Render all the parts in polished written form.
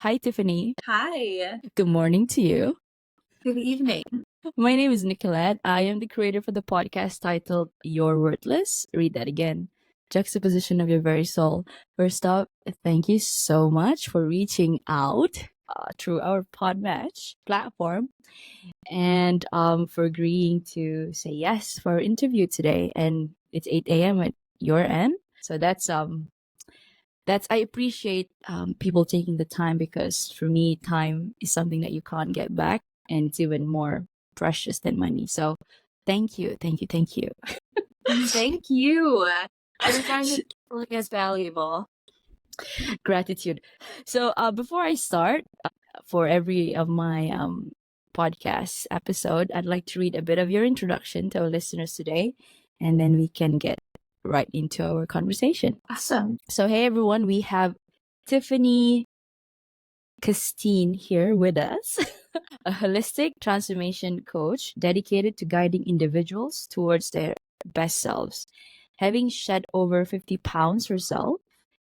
Hi, Tiffany. Hi, Good morning to you. good evening. My name is Nicolette. I am the creator for the podcast titled You're Worthless. Read that again. Juxtaposition of your very soul. First up, thank you so much for reaching out through our Podmatch platform and for agreeing to say yes for our interview today. And it's 8 a.m. at your end. So that's I appreciate people taking the time because for me time is something that you can't get back and it's even more precious than money. So thank you. Thank you. Every time you look as valuable. Gratitude. So before I start, for every of my podcast episode, I'd like to read a bit of your introduction to our listeners today, and then we can get right into our conversation. Awesome. So hey everyone, we have Tiffany Castine here with us, a holistic transformation coach dedicated to guiding individuals towards their best selves. Having shed over 50 pounds herself,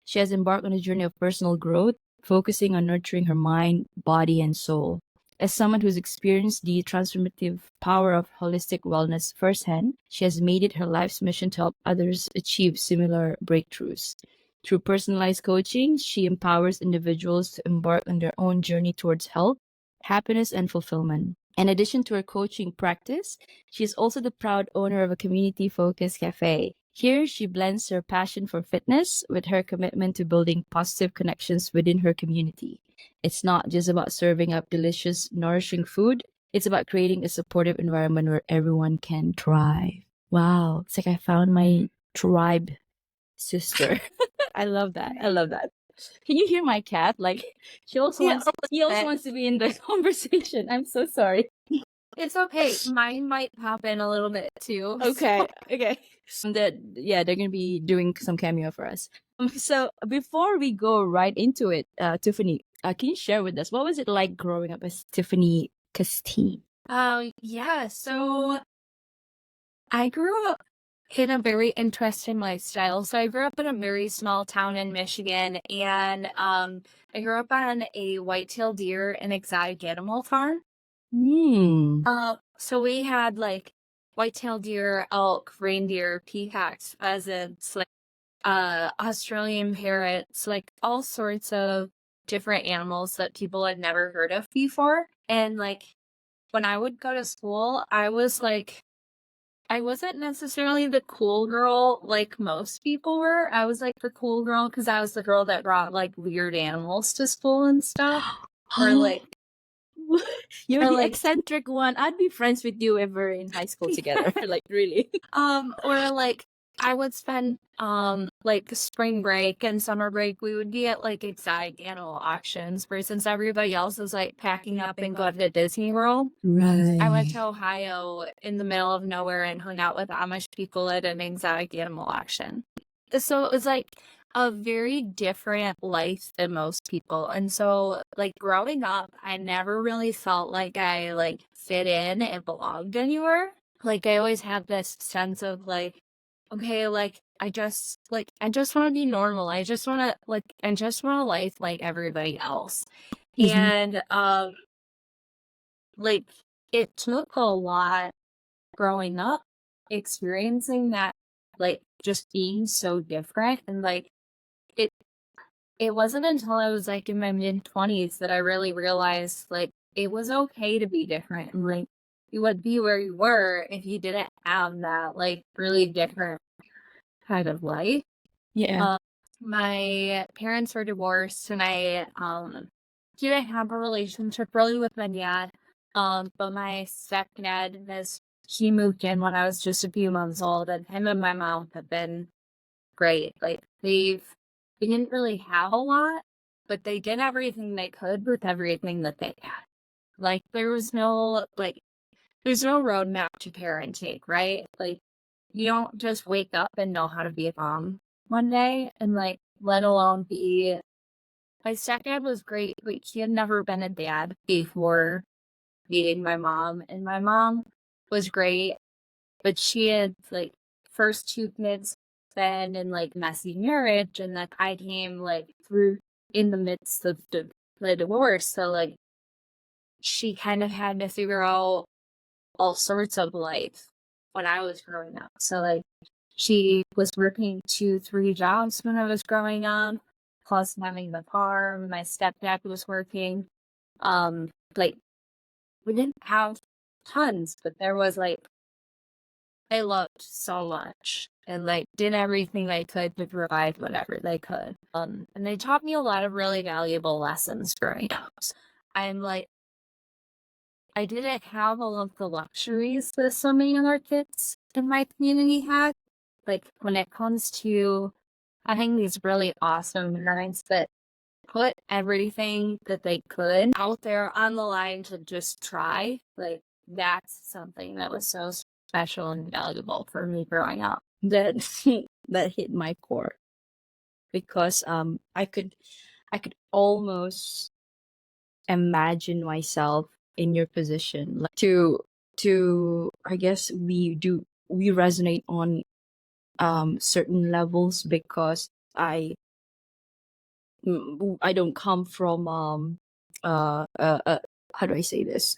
she has embarked on a journey of personal growth, focusing on nurturing her mind, body, and soul. As someone who's experienced the transformative power of holistic wellness firsthand, she has made it her life's mission to help others achieve similar breakthroughs. Through personalized coaching, she empowers individuals to embark on their own journey towards health, happiness, and fulfillment. In addition to her coaching practice, she is also the proud owner of a community focused cafe. Here, she blends her passion for fitness with her commitment to building positive connections within her community. It's not just about serving up delicious, nourishing food, it's about creating a supportive environment where everyone can thrive. Wow, it's like I found my tribe sister. I love that. I love that. Can you hear my cat? Like she also Yeah, wants he also wants to be in the conversation. I'm so sorry. it's okay. Mine might pop in a little bit too. Okay. Okay. They're gonna be doing some cameo for us. So before we go right into it, Tiffany, can you share with us what was it like growing up as Tiffany Castine? Yeah. So I grew up in a very interesting lifestyle. So I grew up in a very small town in Michigan, and I grew up on a white-tailed deer and exotic animal farm. Hmm. So we had like white-tailed deer, elk, reindeer, peacocks, pheasants, like Australian parrots, like all sorts of different animals that people had never heard of before. And like when I would go to school, I wasn't necessarily the cool girl like most people were. I was like the cool girl because I was the girl that brought like weird animals to school and stuff. Or like You're or the like eccentric one. I'd be friends with you if we're in high school together. Like really. or like I would spend like spring break and summer break, we would be at like exotic animal auctions where since everybody else is like packing up and going to Disney World. I went to Ohio in the middle of nowhere and hung out with Amish people at an exotic animal auction. So it was like a very different life than most people. And so like growing up, I never really felt like I like fit in and belonged anywhere. Like I always had this sense of like, okay, like I just want to be normal. I just want to a life like everybody else. Mhm. And like it took a lot growing up experiencing that, like just being so different. And like it it wasn't until I was like in my mid-20s that I really realized like it was okay to be different, and like you would be where you were if you didn't have that like really different kind of life. Yeah. My parents were divorced, and I didn't have a relationship really with my dad. But my stepdad he moved in when I was just a few months old, and him and my mom have been great. Like they didn't really have a lot, but they did everything they could with everything that they had. Like there's no roadmap to parenting, right? Like you don't just wake up and know how to be a mom one day, and like let alone be my stepdad was great, but he had never been a dad before meeting my mom, and my mom was great, but she had like first two kids then in like messy marriage, and like I came like through in the midst of the divorce. So like she kind of had to figure out all sorts of life when I was growing up. So like she was working 2, 3 jobs when I was growing up, plus having the farm. My stepdad was working. Like we didn't have tons, but there was like they loved so much and like did everything they could to provide whatever they could. And they taught me a lot of really valuable lessons growing up. I'm like I didn't have all of the luxuries that so many other kids in my community had. Like when it comes to having these really awesome parents that put everything that they could out there on the line to just try, like that's something that was so special and valuable for me growing up. That that hit my core because I could almost imagine myself in your position, like to I guess we resonate on certain levels because I don't come from how do I say this,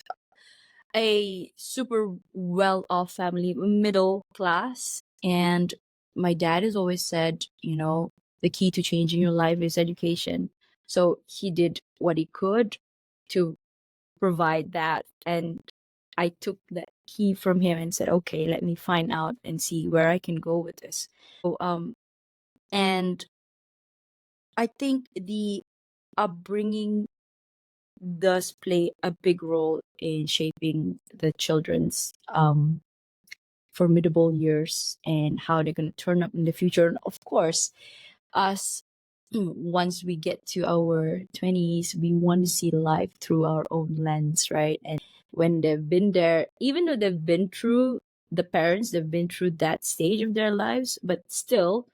a super well off family, middle class. And my dad has always said, the key to changing your life is education. So he did what he could to provide that. And I took that key from him and said, okay, let me find out and see where I can go with this. And I think the upbringing does play a big role in shaping the children's formidable years and how they're going to turn up in the future. And of course, us, once we get to our 20s, we want to see life through our own lens, right? And when they've been there, even though they've been through the parents, they've been through that stage of their lives, but still,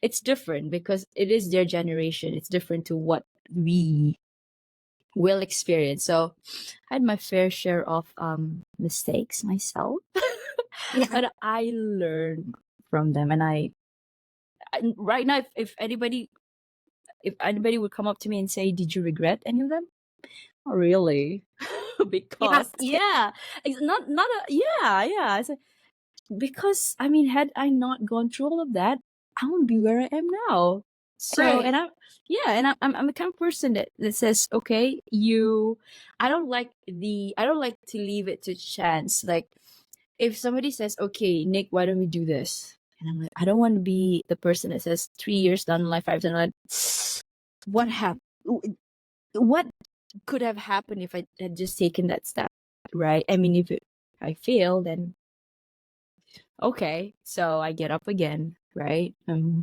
it's different because it is their generation. It's different to what we will experience. So I had my fair share of mistakes myself, Yeah. but I learned from them. And right now, if anybody would come up to me and say, "Did you regret any of them?" Not really, because yeah, it's not a yeah. I said, because I mean, had I not gone through all of that, I wouldn't be where I am now. So, Right. and I'm the kind of person that says, okay, I don't like to leave it to chance. Like, if somebody says, okay, Nick, why don't we do this? And I'm like, I don't want to be the person that says 3 years down the line, 5 down the line, what happened? What could have happened if I had just taken that step, right? I mean, if I fail, then okay, so I get up again, right?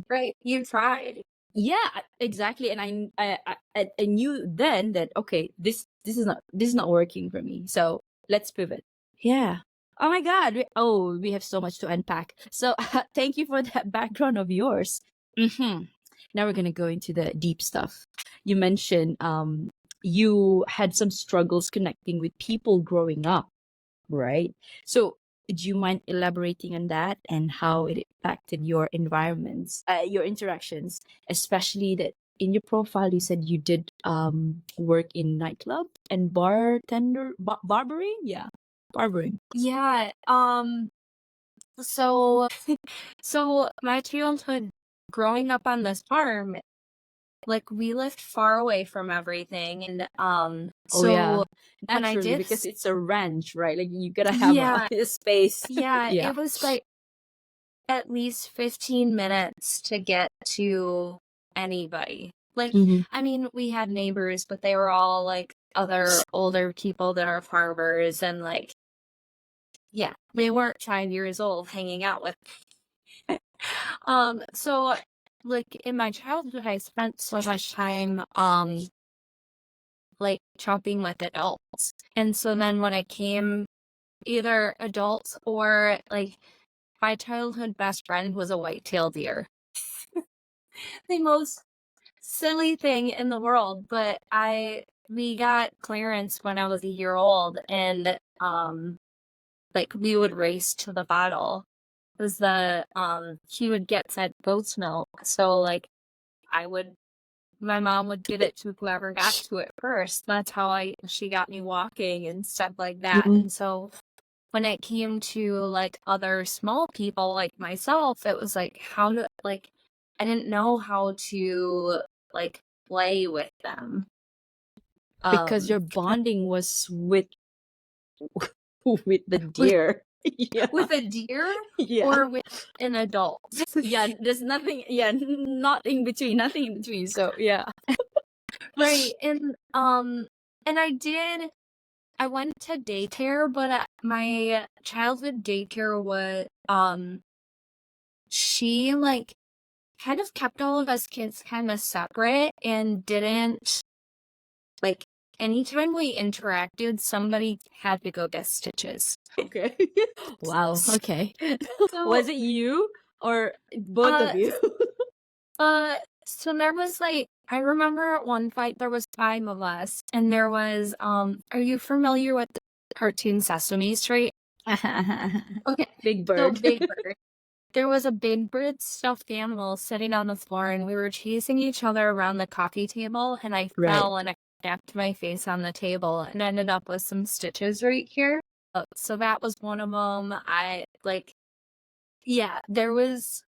Right. You tried. Yeah, exactly. And I knew then that okay, this is not working for me. So let's pivot. Yeah. Oh my God. We have so much to unpack. So thank you for that background of yours. Now we're gonna go into the deep stuff. You mentioned you had some struggles connecting with people growing up, right? So, do you mind elaborating on that and how it impacted your environments, your interactions, especially that in your profile you said you did work in nightclub and barbering? Yeah, barbering. Yeah. So so my childhood growing up on this farm, like we lived far away from everything. And Oh yeah, so when I naturally did because it's a ranch, right? Like you gotta have yeah, a space. yeah, Yeah. it was like at least 15 minutes to get to anybody. Like, Mhm. I mean, we had neighbors, but they were all like other older people that are farmers and like, yeah, they weren't 5 years old hanging out with. So like in my childhood, I spent so much time, like chopping with adults. And so then when I came either adults or like my childhood best friend was a white-tailed deer. The most silly thing in the world, but we got clearance when I was a year old and like we would race to the bottle. Because he would get fed goat's milk. So like I would my mom would get it to whoever got to it first. That's how she got me walking and stuff like that. Mhm. And so when it came to like other small people like myself, it was like I didn't know how to like play with them. Because your Um bonding was with with the deer. Yeah. with a deer Yeah. or with an adult. Yeah, there's nothing, yeah, not in between, nothing in between. So, yeah. Right. And I went to daycare, but my childhood daycare was she like kind of kept all of us kids kind of separate and didn't like anytime we interacted, somebody had to go get stitches. Okay. Wow. Okay. So Was it you or both of you? so there was like I remember at one fight there was 5 of us and there was are you familiar with the cartoon Sesame Street? Okay. Big So bird. Big Bird. There was a Big Bird stuffed animal sitting on the floor and we were chasing each other around the coffee table and I Right. fell and I tapped my face on the table and ended up with some stitches right here. So that was one of them. Yeah,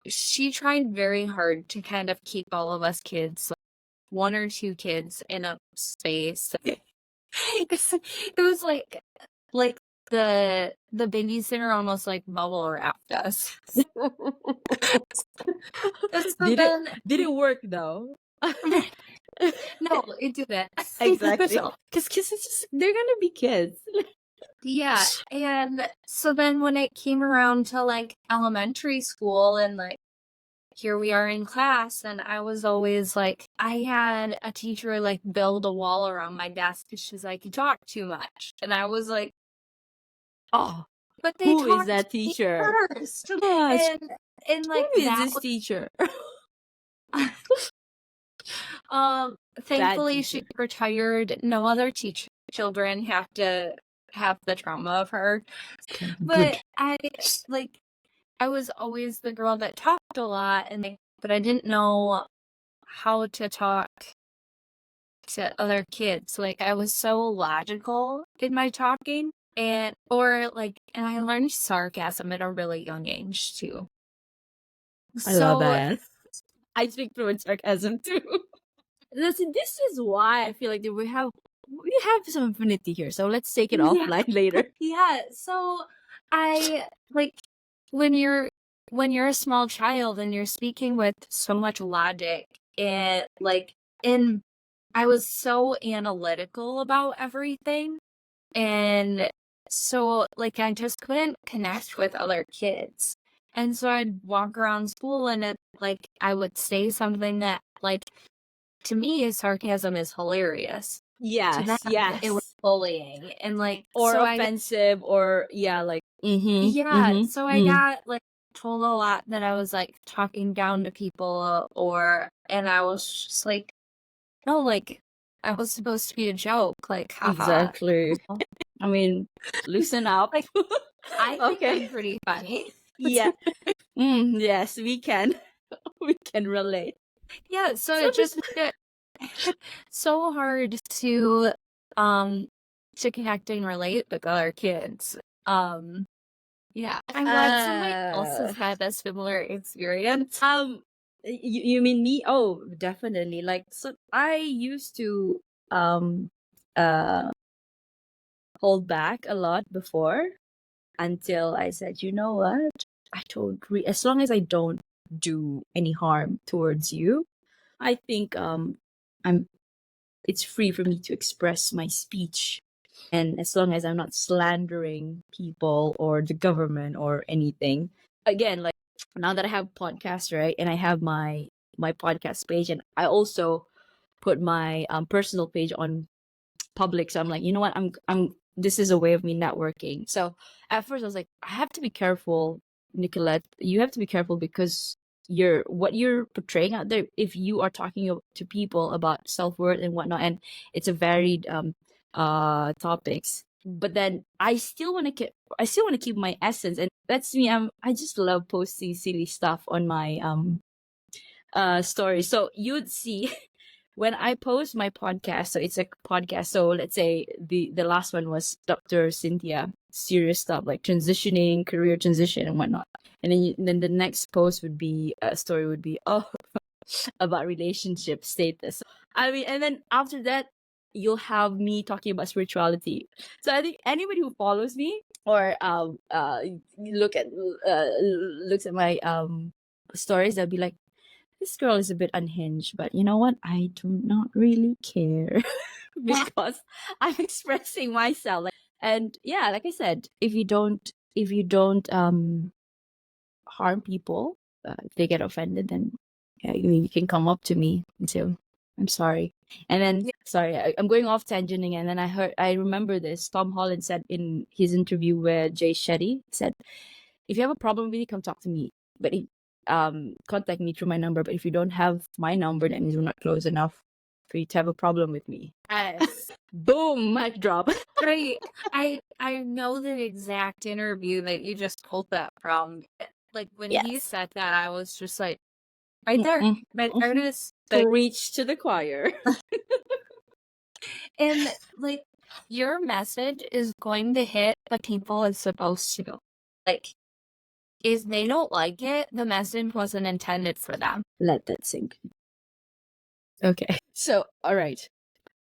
she tried very hard to kind of keep all of us kids, like 1 or 2 kids in a space. It was like the babysitter almost like bubble wrapped us. So then Did it work though? no, it didn't. Exactly. So, Because it's just, they're gonna be kids. yeah, and so then when it came around to like elementary school and like here we are in class and I was always like I had a teacher like build a wall around my desk because she's like you talk too much and I was like Oh, but they who is talked that to me teacher? first Gosh, and like who is that this teacher? was, Bad thankfully she teacher. retired. No other children have to have the trauma of her. Okay, But good. I was always the girl that talked a lot but I didn't know how to talk to other kids. Like I was so logical in my talking and I learned sarcasm at a really young age too. I love So that. I speak fluent sarcasm too. This is why I feel like that we have some affinity here. So let's take it yeah. offline later. Yeah, so I like when you're a small child and you're speaking with so much logic and I was so analytical about everything and so like I just couldn't connect with other kids. And so I'd walk around school and I would say something that like to me sarcasm is hilarious. To them, Yes, it was yes. bullying and Or offensive, or yeah, like so I got like told a lot that I was like talking down to people and I was just like, no, like I was supposed to be a joke, like haha. exactly. I mean, loosen up. Like I think Okay. I'm pretty funny. Yeah. Yes, we can. We can relate. Yeah, so So it just made it so hard to connect and relate with other kids. Yeah, I'm glad somebody else has had a similar experience. You mean me? Oh, definitely. Like, so I used to uh hold back a lot before until I said, you know what? I don't as long as I don't do any harm towards you, I think I'm it's free for me to express my speech. And as long as I'm not slandering people or the government or anything. Again, like now that I have podcasts, right? And I have my podcast page, and I also put my personal page on public. So I'm like, you know what? I'm this is a way of me networking. So at first I was like, I have to be careful, Nicolette. You have to be careful because what you're portraying out there, if you are talking to people about self-worth and whatnot, and it's a varied topics. But then I still want to keep my essence, and that's me. I just love posting silly stuff on my story. So you'd see when I post my podcast, so it's a podcast. So let's say the last one was Dr. Cynthia, serious stuff like transitioning, career transition, and whatnot. And then the next post would be a story would be about relationship status. I mean, and then after that, you'll have me talking about spirituality. So I think anybody who follows me or looks at my stories, they'll be like, this girl is a bit unhinged, but you know what? I do not really care because I'm expressing myself. And yeah, like I said, if you don't harm people, if they get offended, then yeah, you can come up to me and say, I'm sorry. And then, sorry, I'm going off tangenting. And then I remember this. Tom Holland said in his interview with Jay Shetty, said, if you have a problem with me, come talk to me. But contact me through my number. But if you don't have my number, then you're not close enough for you to have a problem with me. Yes. Boom, mic drop. Right. I know the exact interview that you just pulled that from. Like when he Yes. said that, I was just like, right there, my artist. Preach to the choir. And like your message is going to hit the people it's supposed to. Like, if they don't like it, the message wasn't intended for them. Let that sink. Okay. So, all right.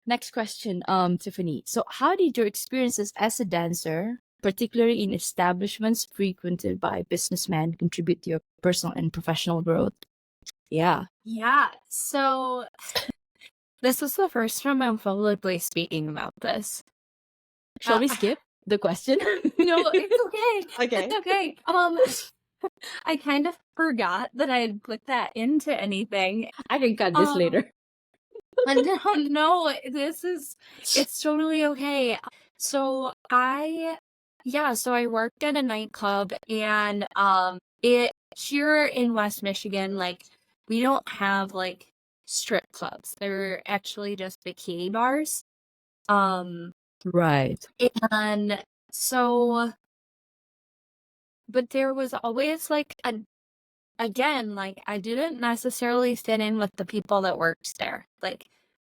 Next question, Tiffany. So, how did your experiences as a dancer, particularly in establishments frequented by businessmen, contribute to your personal and professional growth? Yeah. Yeah. So, this was the first time I'm publicly speaking about this. Shall we skip the question? No, it's okay. Okay. It's okay. I kind of forgot that I had put that into anything. I can cut this later. No, it's totally okay. So I worked at a nightclub, and it here in West Michigan, like we don't have like strip clubs. They're actually just bikini bars. Right. And so, but there was always like again, like I didn't necessarily fit in with the people that worked there. Like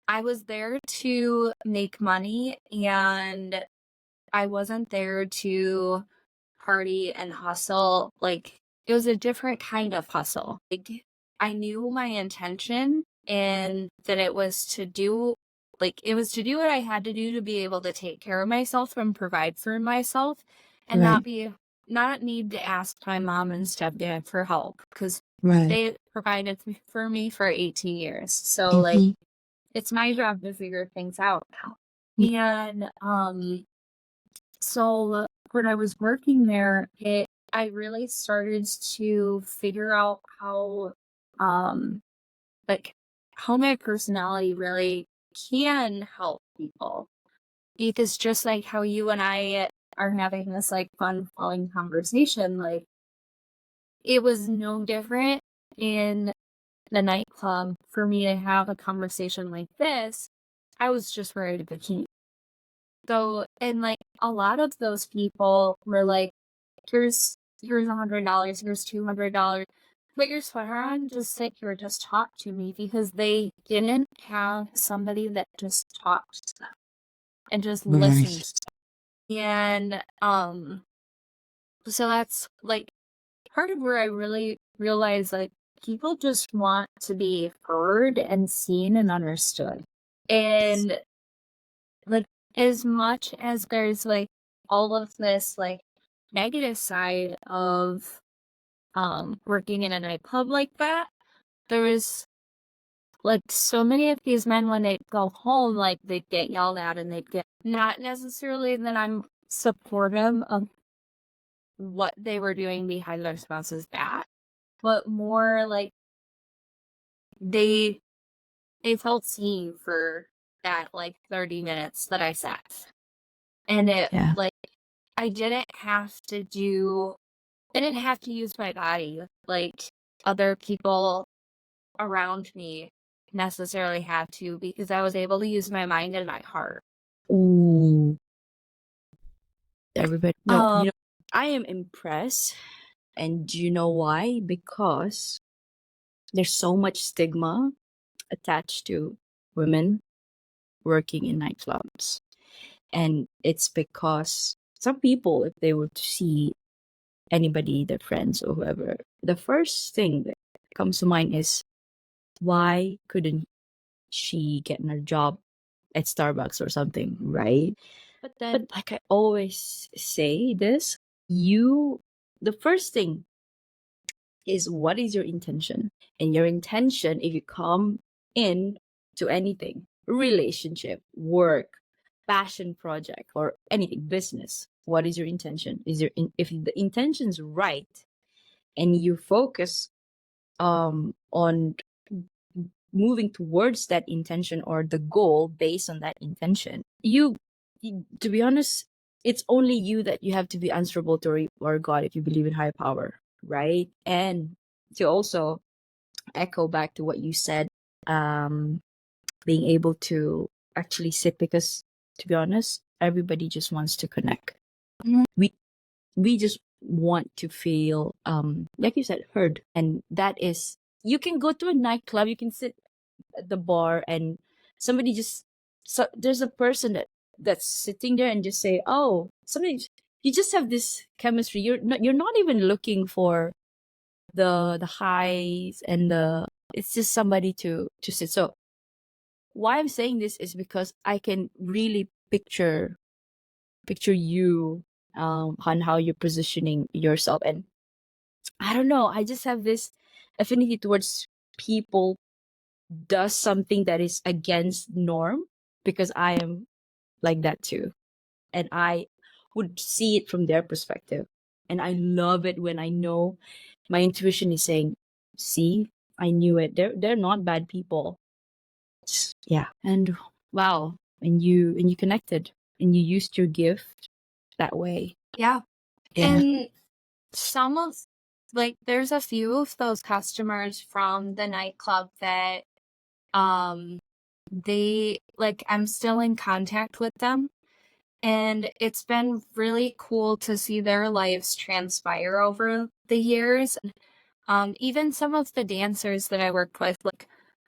I was there to make money, and I wasn't there to party and hustle. Like it was a different kind of hustle. Like I knew my intention, and that it was to do what I had to do to be able to take care of myself and provide for myself, and not need to ask my mom and stepdad for help, because they provided for me for 18 years. So like it's my job to figure things out now. And so when I was working there, I really started to figure out how like how my personality really can help people. Because just like how you and I are having this like fun flowing conversation, like it was no different in the nightclub for me to have a conversation like this. I was just wearing a bikini. So, and like a lot of those people were like, here's $100, here's $200. Put your sweater on, just sit here, just talk to me, because they didn't have somebody that just talked to them and just listened to them. And so that's like part of where I really realized like people just want to be heard and seen and understood. And like as much as there's like all of this like negative side of working in a nightclub like that, there was like so many of these men when they go home, like they'd get yelled at, and they'd get, not necessarily that I'm supportive of what they were doing behind their spouse's back, but more like they felt seen for that like 30 minutes that I sat. And it like I didn't have to use my body like other people around me necessarily have to, because I was able to use my mind and my heart. Ooh. Everybody, no, I am impressed. And do you know why? Because there's so much stigma attached to women working in nightclubs. And it's because some people, if they were to see anybody, their friends or whoever, the first thing that comes to mind is, why couldn't she get a job at Starbucks or something, right? But then, like I always say this, the first thing is, what is your intention? And your intention, if you come in to anything, relationship, work, passion project, or anything, business, what is your intention? If the intention's right and you focus on moving towards that intention or the goal based on that intention, to be honest, it's only you that you have to be answerable to, or God, if you believe in higher power, right? And to also echo back to what you said, um being able to actually sit, because to be honest, everybody just wants to connect. we we just want to feel, like you said, heard. And that is, you can go to a nightclub, you can sit at the bar, and somebody just, so there's a person that's sitting there and just say, oh, something, you just have this chemistry. You're not even looking for the highs and the, it's just somebody to sit. So why I'm saying this is because I can really picture you, on how you're positioning yourself. And I don't know, I just have this affinity towards people does something that is against norm, because I am like that too. And I would see it from their perspective. And I love it when I know my intuition is saying, see, I knew it. They're not bad people. Yeah. And wow. And you connected and you used your gift that way. Yeah. Yeah. And some of, like, there's a few of those customers from the nightclub that, they, like, I'm still in contact with them. And it's been really cool to see their lives transpire over the years. Even some of the dancers that I worked with, like,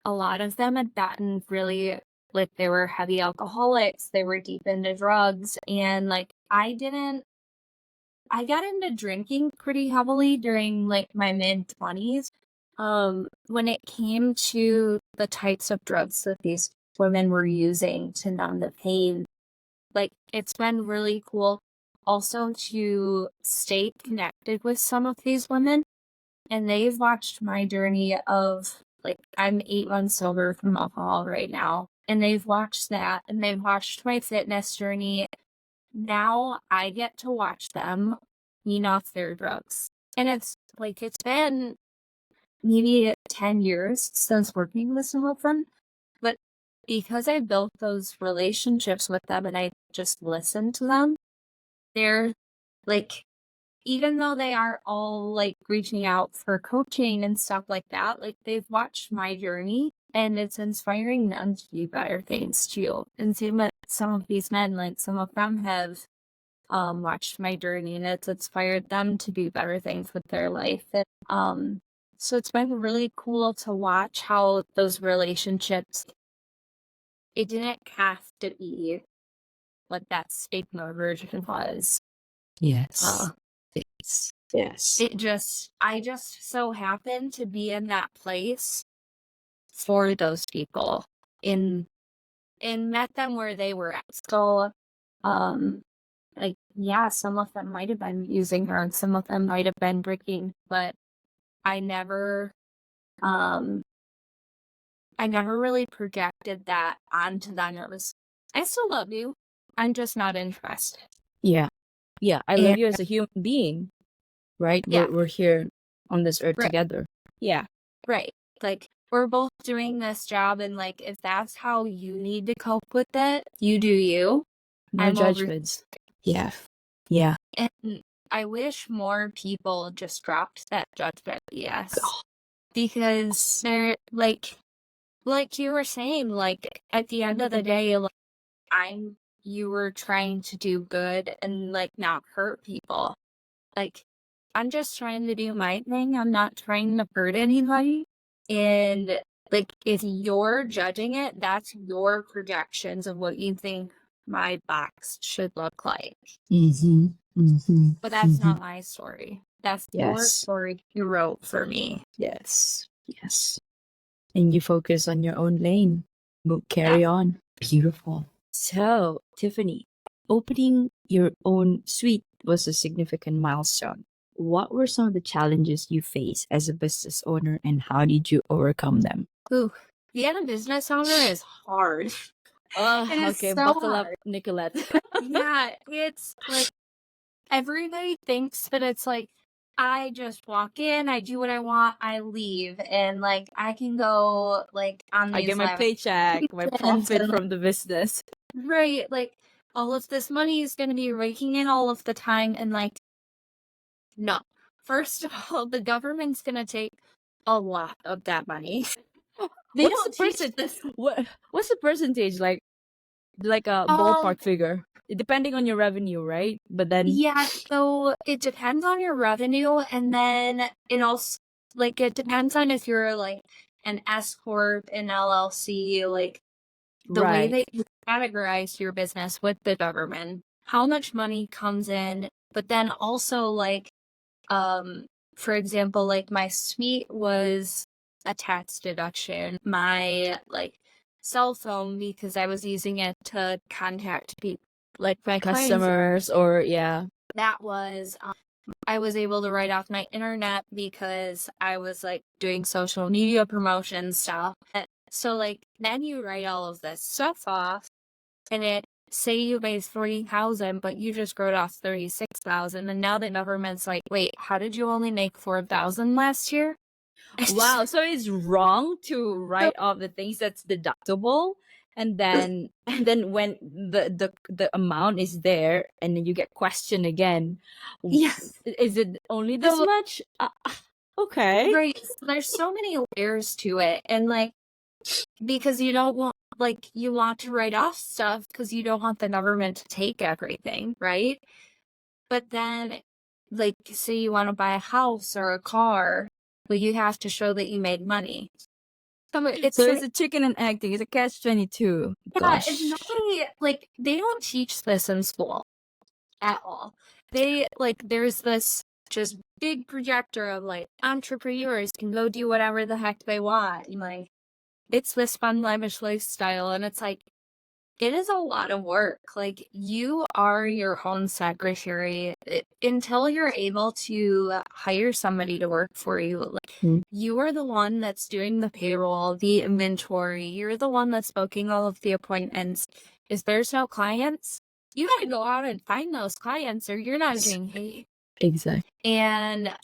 a lot of them had gotten really, like, they were heavy alcoholics, they were deep into drugs, and, like, I got into drinking pretty heavily during, like, my mid-20s. When it came to the types of drugs that these women were using to numb the pain, like, it's been really cool also to stay connected with some of these women, and they've watched my journey of, like, I'm 8 months sober from alcohol right now, and they've watched that, and they've watched my fitness journey. Now I get to watch them wean off their drugs. And it's like, it's been maybe 10 years since working with some of them, but because I built those relationships with them and I just listened to them, they're like, even though they are all like reaching out for coaching and stuff like that, like, they've watched my journey and it's inspiring them to do better things too. And same with some of these men, like, some of them have watched my journey and it's inspired them to do better things with their life. And so it's been really cool to watch how those relationships, it didn't have to be what that stigma version was. Yes. Yes. I just so happened to be in that place for those people in and met them where they were at. So, like, yeah, some of them might have been using her and some of them might have been drinking, but I never, um, I never really projected that onto them. It was, I still love you. I'm just not interested. Yeah. Yeah. I love And you as a human being, right? yeah, We're here on this earth right, together. Yeah. right. Like, we're both doing this job, and like, if that's how you need to cope with it, you do you. No I'm over. judgments. Yeah. Yeah. And I wish more people just dropped that judgment, yes. Because they're like you were saying, like, at the end of the day, like, you were trying to do good and like not hurt people. Like, I'm just trying to do my thing. I'm not trying to hurt anybody. And Like, if you're judging it, that's your projections of what you think my box should look like. Mm-hmm. Mm-hmm. But that's not my story. That's your Yes. story you wrote for me. Yes. Yes. And you focus on your own lane. Yeah. Carry on. Beautiful. So, Tiffany, opening your own suite was a significant milestone. What were some of the challenges you faced as a business owner and how did you overcome them? Ooh, being a business owner is hard. Oh, It is okay. so Buckle up, hard. Nicolette. Yeah, it's like everybody thinks that it's like I just walk in, I do what I want, I leave, and like I can go like on I get these my live paycheck, my weekends profit and from the business. right, like all of this money is going to be raking in all of the time, and like no. First of all, the government's going to take a lot of that money. They What's the don't teach percent? this. What's the percentage like a Um, ballpark figure? Depending on your revenue, right? But then yeah, so it depends on your revenue, and then it also like it depends on if you're like an S corp, an LLC, like the way right, that you categorize your business with the government, how much money comes in, but then also like for example, like my suite was a tax deduction. My like cell phone, because I was using it to contact people like my clients, customers or yeah, that was I was able to write off my internet because I was like doing social media promotion stuff. So like then you write all of this stuff off, and it say you made 40,000, but you just wrote off 36,000, and now the government's like, wait, how did you only make 4,000 last year? wow. So it's wrong to write off the things that's deductible, and then when the amount is there, and then you get questioned again, Yes. is it only this So much? Okay. right, so there's so many layers to it, and like because you don't want like you want to write off stuff because you don't want the government to take everything, right? But then, like, say you want to buy a house or a car, but you have to show that you made money. So So it's it's like, a chicken and egg thing. It's a catch 22. yeah, and Gosh. nobody, like, they don't teach this in school at all. They, like, there's this just big projector of, like, entrepreneurs can go do whatever the heck they want. And, like, it's this fun, lavish lifestyle. And it's like, it is a lot of work. Like, you are your own secretary until you're able to hire somebody to work for you. Like, Mm. you are the one that's doing the payroll, the inventory. You're the one that's booking all of the appointments. If there's no clients, you gotta go out and find those clients, or you're not getting paid. Exactly. And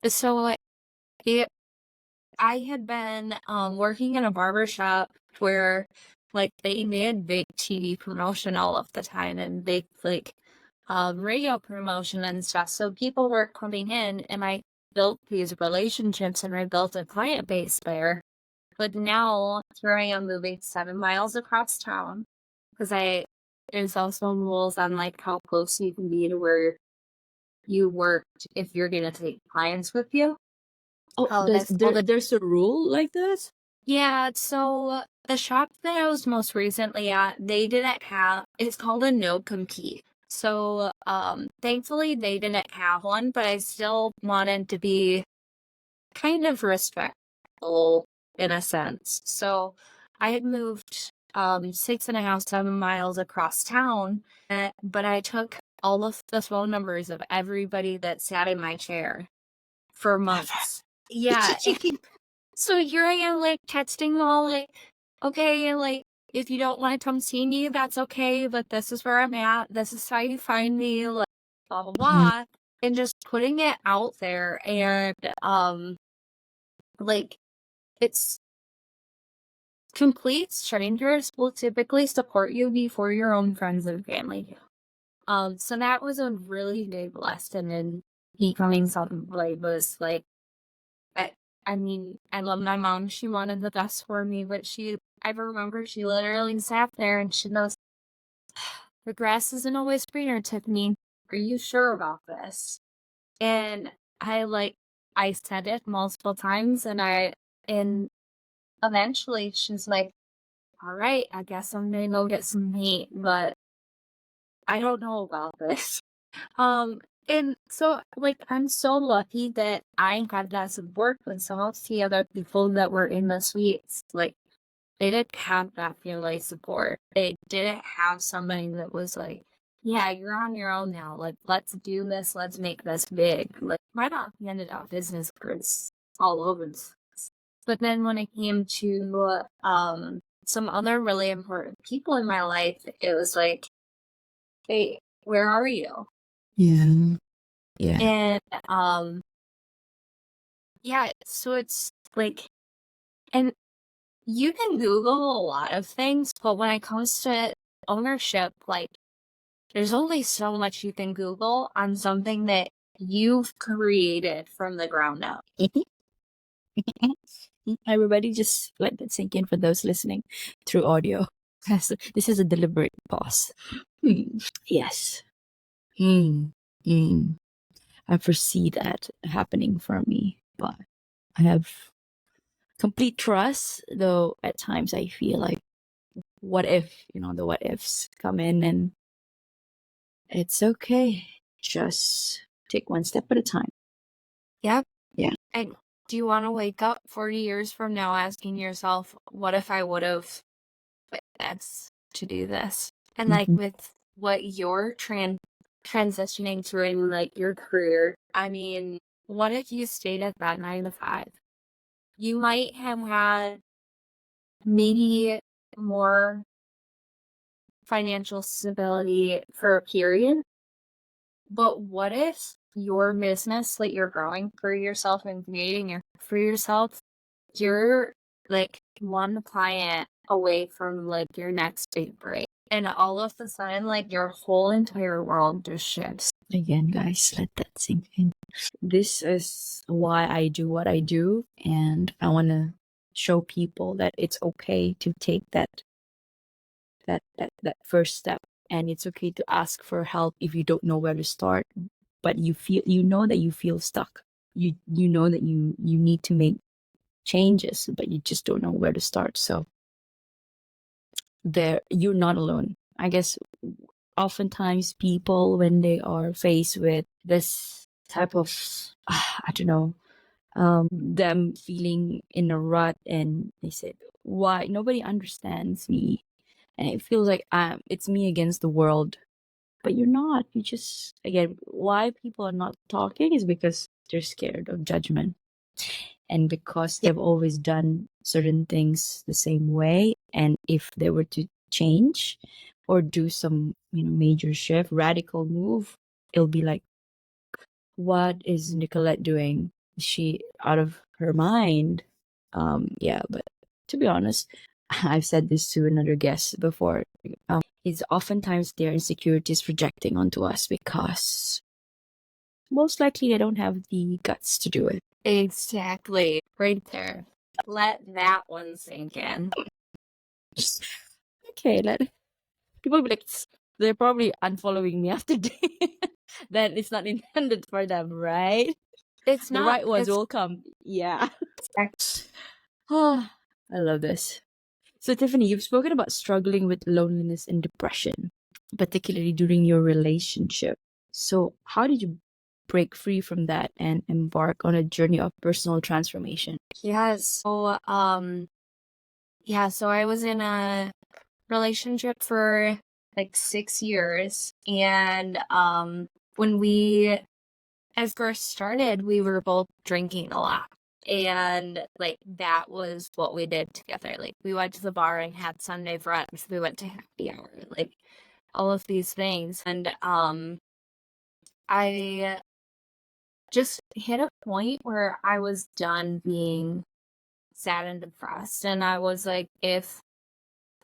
so it I had been working in a barber shop where like they made big TV promotion all of the time and big like radio promotion and stuff. So people were coming in, and I built these relationships and I built a client base there. But now here I am moving 7 miles across town because there's also rules on like how close you can be to where you work if you're gonna take clients with you. Oh, Oh, that's called a there's a rule like this? yeah, so the shop that I was most recently at, they didn't have it's called a no compete. So thankfully they didn't have one, but I still wanted to be kind of respectful in a sense. So I had moved 6.5, 7 miles across town, but I took all of the phone numbers of everybody that sat in my chair for months. Yeah. So here I am, like, texting them all, like, okay, like, if you don't want to come see me, that's okay, but this is where I'm at. This is how you find me, like, blah, blah, Mhm. blah. And just putting it out there. And, like, it's complete strangers will typically support you before your own friends and family do. So that was a really big lesson in becoming self-employed was, like, I I mean, I love my mom, she wanted the best for me, but I remember she literally sat there and she goes, "The grass isn't always greener, Tiffany. Are you sure about this?" And I said it multiple times, and eventually she's like, all right, I guess I'm gonna go get some meat, but I don't know about this. Um, and so, like, I'm so lucky that I had that support, but some of the other people that were in the suites, like, they didn't have that family support. They didn't have somebody that was like, yeah, you're on your own now. Like, let's do this. Let's make this big. Like, my mom ended up business cards all over the place. But then when it came to some other really important people in my life, it was like, hey, where are you? Yeah. Yeah. And yeah, so it's like, and you can Google a lot of things, but when it comes to ownership, like, there's only so much you can Google on something that you've created from the ground up. Everybody just let that sink in for those listening through audio. This is a deliberate pause. Yes. Mm. I foresee that happening for me, but I have complete trust, though at times I feel like, what if, the what ifs come in, and it's okay. Just take one step at a time. Yep. Yeah. And do you want to wake up 40 years from now asking yourself, what if I would have quit this to do this? And like with what you're transitioning through in like your career, I mean, what if you stayed at that 9 to 5? You might have had maybe more financial stability for a period, but what if your business that you're growing for yourself and creating for yourself, you're like one client away from like your next big break, and all of a sudden like your whole entire world just shifts. Again, guys, let that sink in. This is why I do what I do, and I want to show people that it's okay to take that first step, and it's okay to ask for help if you don't know where to start, but you know that you feel stuck. You know that you need to make changes, but you just don't know where to start. So you're not alone. I guess oftentimes people, when they are faced with this type of I don't know, them feeling in a rut, and they said, why nobody understands me, and it feels like it's me against the world. But you're not. You just, again, why people are not talking is because they're scared of judgment, and because they've always done certain things the same way, and if they were to change or do some major shift, radical move, it'll be like, what is Nicolette doing? Is she out of her mind? Yeah, but to be honest, I've said this to another guest before. Is oftentimes their insecurities projecting onto us because most likely they don't have the guts to do it. Exactly. Right there. Let that one sink in. Okay, people be like, they're probably unfollowing me after day. Then it's not intended for them, right? It's The not. right ones will come. Yeah. Oh, I love this. So, Tiffany, you've spoken about struggling with loneliness and depression, particularly during your relationship. So, how did you break free from that and embark on a journey of personal transformation? Yes. So, so I was in a relationship for like 6 years, and when we at first started, we were both drinking a lot. And like that was what we did together. Like we went to the bar and had Sunday brunch. We went to happy hour, like all of these things. And I just hit a point where I was done being sad and depressed. And I was like, if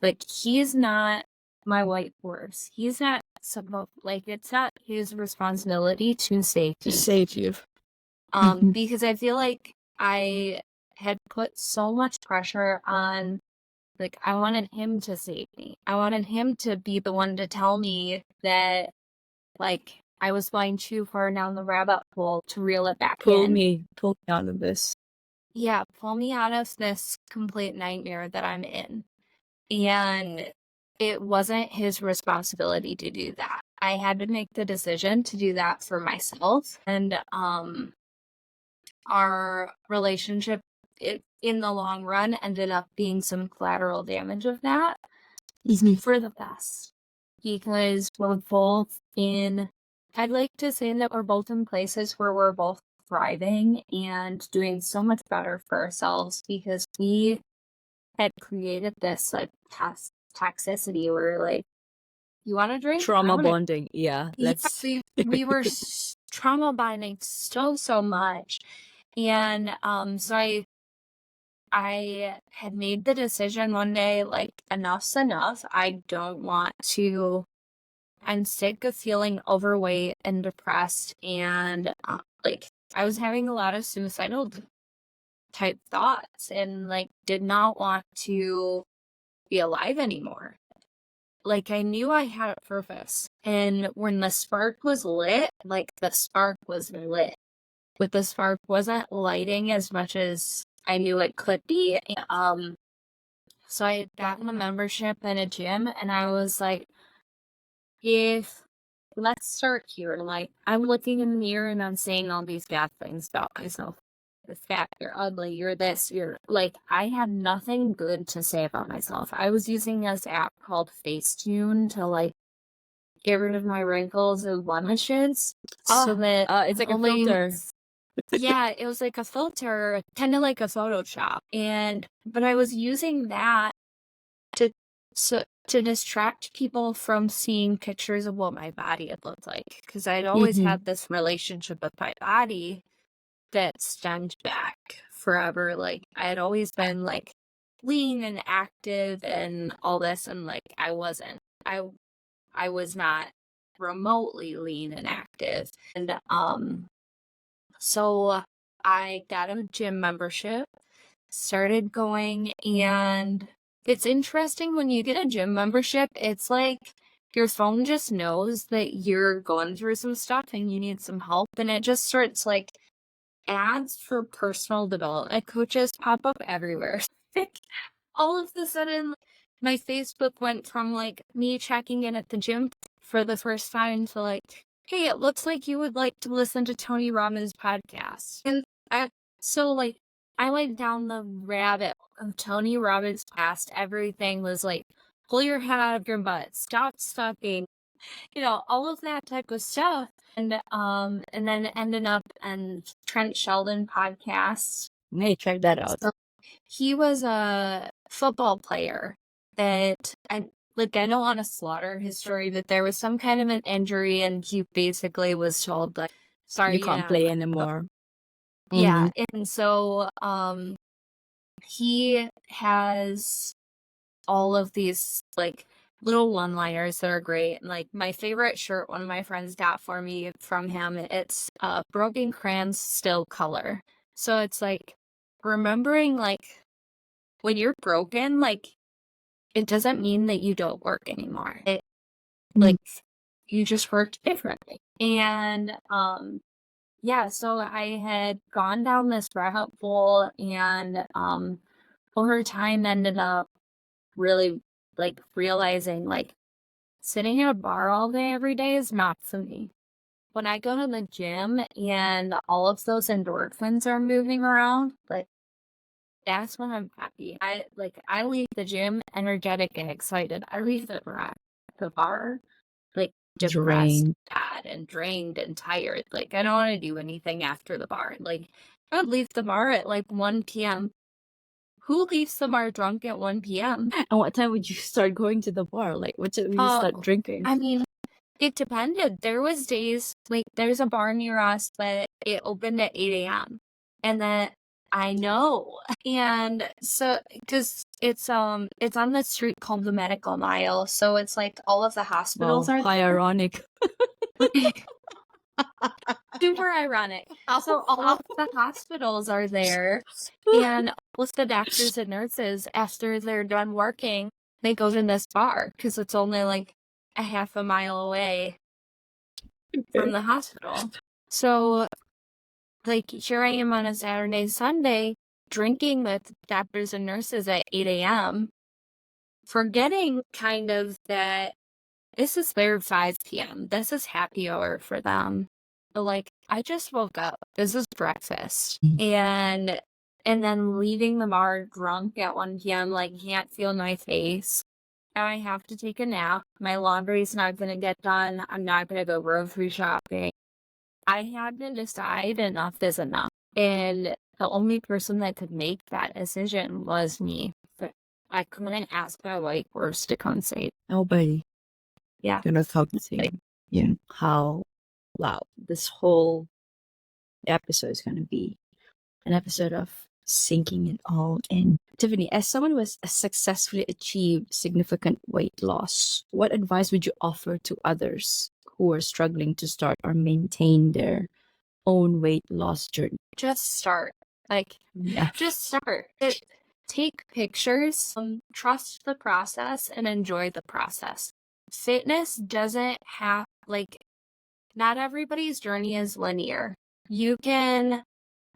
like he's not my white horse, he's not supposed, like it's not his responsibility to save To me. save you. Because I feel like I had put so much pressure on, like, I wanted him to save me. I wanted him to be the one to tell me that, like, I was going too far down the rabbit hole to reel it back Pull in. me out of this. yeah, pull me out of this complete nightmare that I'm in. And it wasn't his responsibility to do that. I had to make the decision to do that for myself. And our relationship, in the long run, ended up being some collateral damage of that for the best. Because we're both in, I'd like to say that we're both in places where we're both thriving and doing so much better for ourselves, because we had created this like toxicity where like, you want to drink? Trauma bonding. Yeah. Yeah, Let's. we were trauma bonding so much. And so I had made the decision one day, like, enough's enough. I don't want to, I'm sick of feeling overweight and depressed. And like, I was having a lot of suicidal type thoughts and like did not want to be alive anymore. Like, I knew I had a purpose. And when the spark was lit, like, the spark was lit. But the spark wasn't lighting as much as I knew it could be. So I had gotten a membership in a gym, and I was like, if let's start here. Like, I'm looking in the mirror and I'm saying all these bad things about myself. You're fat, you're ugly, you're this, you're like, I had nothing good to say about myself. I was using this app called Facetune to like get rid of my wrinkles and blemishes. So that It's like a only, filter. yeah, it was like a filter, kind of like a Photoshop. But I was using that to to distract people from seeing pictures of what my body had looked like, because I'd always Mhm. had this relationship with my body that stemmed back forever. Like, I had always been like lean and active and all this, and like I wasn't. I was not remotely lean and active. And so I got a gym membership, started going, and it's interesting when you get a gym membership, it's like your phone just knows that you're going through some stuff and you need some help, and it just starts like ads for personal development coaches pop up everywhere. All of a sudden, my Facebook went from like me checking in at the gym for the first time to like, hey, it looks like you would like to listen to Tony Robbins' podcast. And I, so like, I went down the rabbit of Tony Robbins' past. Everything was like, pull your head out of your butt, stop sucking, all of that type of stuff. And then ended up on Trent Sheldon podcasts. Hey, check that out. So he was a football player that I don't want to slaughter his story, but there was some kind of an injury and he basically was told like, sorry, You can't play anymore. yeah. Mhm. And so he has all of these like little one-liners that are great. And like, my favorite shirt one of my friends got for me from him, it's broken crayons still color. So it's like remembering like when you're broken, like it doesn't mean that you don't work anymore. It like you just worked differently. And yeah, so I had gone down this rabbit hole, and over time ended up really like realizing like sitting in a bar all day every day is not for me. When I go to the gym and all of those endorphins are moving around, like that's when I'm happy. I leave the gym energetic and excited. I leave the bar like depressed, Drained. sad, and drained and tired. Like, I don't want to do anything after the bar. Like, I would leave the bar at like 1 p.m. Who leaves the bar drunk at 1 p.m.? And what time would you start going to the bar? Like, what time would you start drinking? I mean, it depended. There was days, like, there's a bar near us, but it opened at 8 a.m. And then I know. And so, because it's on the street called the Medical Mile. So it's like all of the hospitals Wow, are how ironic. super ironic. So all of the hospitals are there, and all of the doctors and nurses, after they're done working, they go to this bar because it's only like a half a mile away from the hospital. So like, here I am on a Saturday, Sunday, drinking with doctors and nurses at 8 a.m., forgetting kind of that this is their 5 p.m. This is happy hour for them. But like, I just woke up. This is breakfast. And then leaving the bar drunk at 1 p.m., like, can't feel my face. And I have to take a nap. My laundry's not going to get done. I'm not going to go grocery shopping. I had to decide enough is enough. And the only person that could make that decision was me. But I couldn't ask my white horse to come save. Nobody. Yeah. Gonna talk to you. Yeah. How, wow, this whole episode is gonna be an episode of sinking it all in. Tiffany, as someone who has successfully achieved significant weight loss, what advice would you offer to others who are struggling to start or maintain their own weight loss journey? Just start. Like, Yeah. just start. Take pictures, trust the process, and enjoy the process. Fitness doesn't have, like, not everybody's journey is linear. You can